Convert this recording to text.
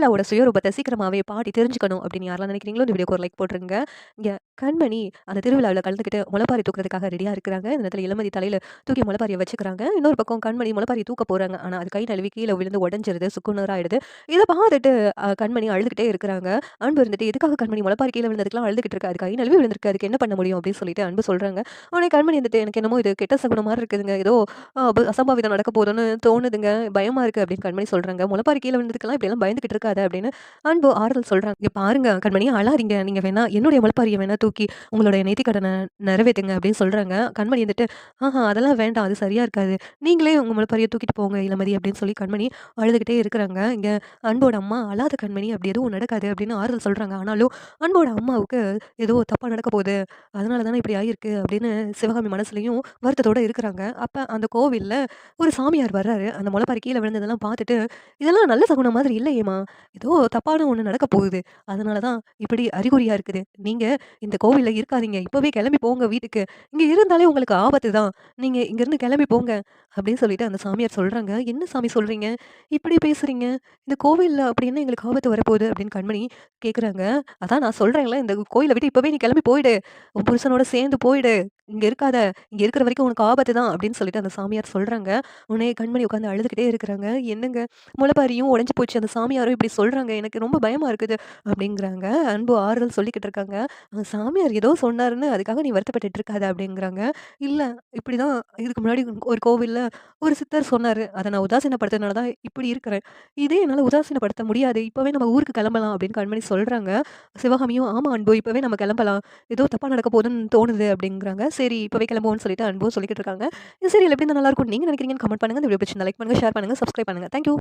வெண்ணிலாவோட சுயரூபத்த சீக்கிரமாவே பாட்டி தெரிஞ்சுக்கணும் அப்படின்னு யாரெல்லாம் நினைக்கிறீங்களோ, இந்த வீடியோக்கு ஒரு லைக் போட்டுருங்க. இங்க கண்மணி அந்த திருவிழாவுல கலந்துக்கிட்டு முளைப்பாரி தூக்குறதுக்காக ரெடியா இருக்கிறாங்க. இந்த நேரத்துல இளமதி தலையில தூக்கி முளைப்பாரிய வச்சுக்கிறாங்க. இன்னொரு பக்கம் கண்மணி முளைப்பாரிய தூக்க போறாங்க. ஆனா அது கை நழுவி கீழ விழுந்து உடைஞ்சிருது. சுக்குநூறா ஆயிடுது. இத பார்த்துட்டு கண்மணி அழுதுகிட்டே இருக்கிறாங்க. அன்பு இருந்துட்டு, "எதுக்காக கண்மணி முளைப்பாரி கீழ விழுந்ததுக்கெல்லாம் அழுதுகிட்டு இருக்க? அது கை நழுவி விழுந்திருக்கு. அதுக்கு என்ன பண்ண முடியும்?" அப்படின்னு சொல்லிட்டு அன்பு சொல்றாங்க. உடனே கண்மணி வந்துட்டு, "எனக்கு என்னமோ இது கெட்ட சகுனம் மாரி இருக்குதுங்க. ஏதோ அசம்பாவிதம் நடக்க போதுன்னு தோணுதுங்க. பயமா இருக்கு" அப்படின்னு கண்மணி சொல்றாங்க. "முளைப்பாரி கீழ விழுந்ததுக்கெல்லாம் இப்படியெல்லாம் பயந்துகிட்டு இருக்காத" அப்படின்னு அன்பு ஆறுதல் சொல்றாங்க. "இங்க பாருங்க கண்மணி அழாதீங்க. நீங்க வேணா என்னுடைய முளைப்பாரிய வேணா தூக்கி உங்களுடைய நேர்த்திக் கடன நிறைவேத்துங்க" அப்படின்னு சொல்றாங்க. கண்மணி வந்துட்டு, அதெல்லாம் வேண்டாம். அது சரியா இருக்காது. நீங்களே உங்க முளைப்பாரிய தூக்கிட்டு போங்க இளமதி" அப்படின்னு சொல்லி கண்மணி அழுதுகிட்டே இருக்கிறாங்க. இங்க அன்போட அம்மா, "அழாத கண்மணி, அப்படி எதுவும் நடக்காது" அப்படின்னு ஆறுதல் சொல்றாங்க. ஆனாலும் அன்போட அம்மாவுக்கு ஏதோ தப்பா நடக்க போகுது. அதனால தானே இப்படி ஆயிருக்கு அப்படின்னு சிவகாமி மனசுலயும் வருத்தத்தோட இருக்கிறாங்க. அப்ப அந்த கோவில்ல ஒரு சாமியார் வர்றாரு. அந்த முளைப்பாரி கீழ விழுந்ததெல்லாம் பார்த்துட்டு, "இதெல்லாம் நல்ல சகுனம் மாதிரி இல்லையேம்மா! ஏதோ தப்பான ஒண்ணு நடக்க போகுது. அதனால தான் இப்படி அறிகுறியா இருக்குது. நீங்க இந்த கோவில்ல இருக்காதீங்க. இப்பவே கிளம்பி போங்க வீட்டுக்கு. இங்க இருந்தாலே உங்களுக்கு ஆபத்து தான். நீங்க இங்கருந்து கிளம்பி போங்க" அப்படின்னு சொல்லிட்டு அந்த சாமியார் சொல்றாங்க. "என்ன சாமி சொல்றீங்க? இப்படி பேசுறீங்க? இந்த கோவில்ல அப்படி என்ன எங்களுக்கு ஆபத்து வரப்போகுது?" அப்படின்னு கண்மணி கேட்குறாங்க. "அதான் நான் சொல்றேன்ல, இந்த கோயில விட்டு இப்பவே நீ கிளம்பி போயிடு. உன் புருஷனோட சேர்ந்து போயிடு. இங்க இருக்காத. இங்க இருக்கிற வரைக்கும் உனக்கு ஆபத்து தான்" அப்படின்னு சொல்லிட்டு அந்த சாமியார் சொல்றாங்க. உடனே கண்மணி உட்காந்து அழுதுகிட்டே இருக்கிறாங்க. "என்னங்க முளைப்பாரியும் உடைஞ்சு போச்சு. அந்த சாமியாரும் இப்படி சொல்றாங்க. எனக்கு ரொம்ப பயமா இருக்குது" அப்படிங்கிறாங்க. அன்பு ஆறுதல் சொல்லிக்கிட்டு இருக்காங்க. "அந்த சாமியார் ஏதோ சொன்னாருன்னு அதுக்காக நீ வருத்தப்பட்டுட்டு இருக்காத" அப்படிங்கிறாங்க. "இல்ல இப்படிதான் இதுக்கு முன்னாடி ஒரு கோவில்ல ஒரு சித்தர் சொன்னாரு. அத நான் உதாசீனப்படுத்துனதுனால தான் இப்படி இருக்கிறேன். இதே என்னால உதாசீனப்படுத்த முடியாது. இப்பவே நம்ம ஊருக்கு கிளம்பலாம்" அப்படின்னு கண்மணி சொல்றாங்க. சிவகாமியும், "ஆமா அன்பு இப்பவே நம்ம கிளம்பலாம். ஏதோ தப்பா நடக்க போதுன்னு தோணுது" அப்படிங்கிறாங்க. சரி இப்பவே கிளம்புவோம்னு சொல்லிட்டு அன்பும் சொல்லிக்கிட்டு இருக்காங்க. இந்த சீரியல் எப்படி இருந்தா நல்லாருக்கும்னு நீங்க நினைக்கிறீங்கன்னு கமெண்ட் பண்ணுங்க. இந்த வீடியோ பிடிச்சிருந்தா லைக் பண்ணுங்க, ஷேர் பண்ணுங்க, சப்ஸ்கிரைப் பண்ணுங்க. Thank you.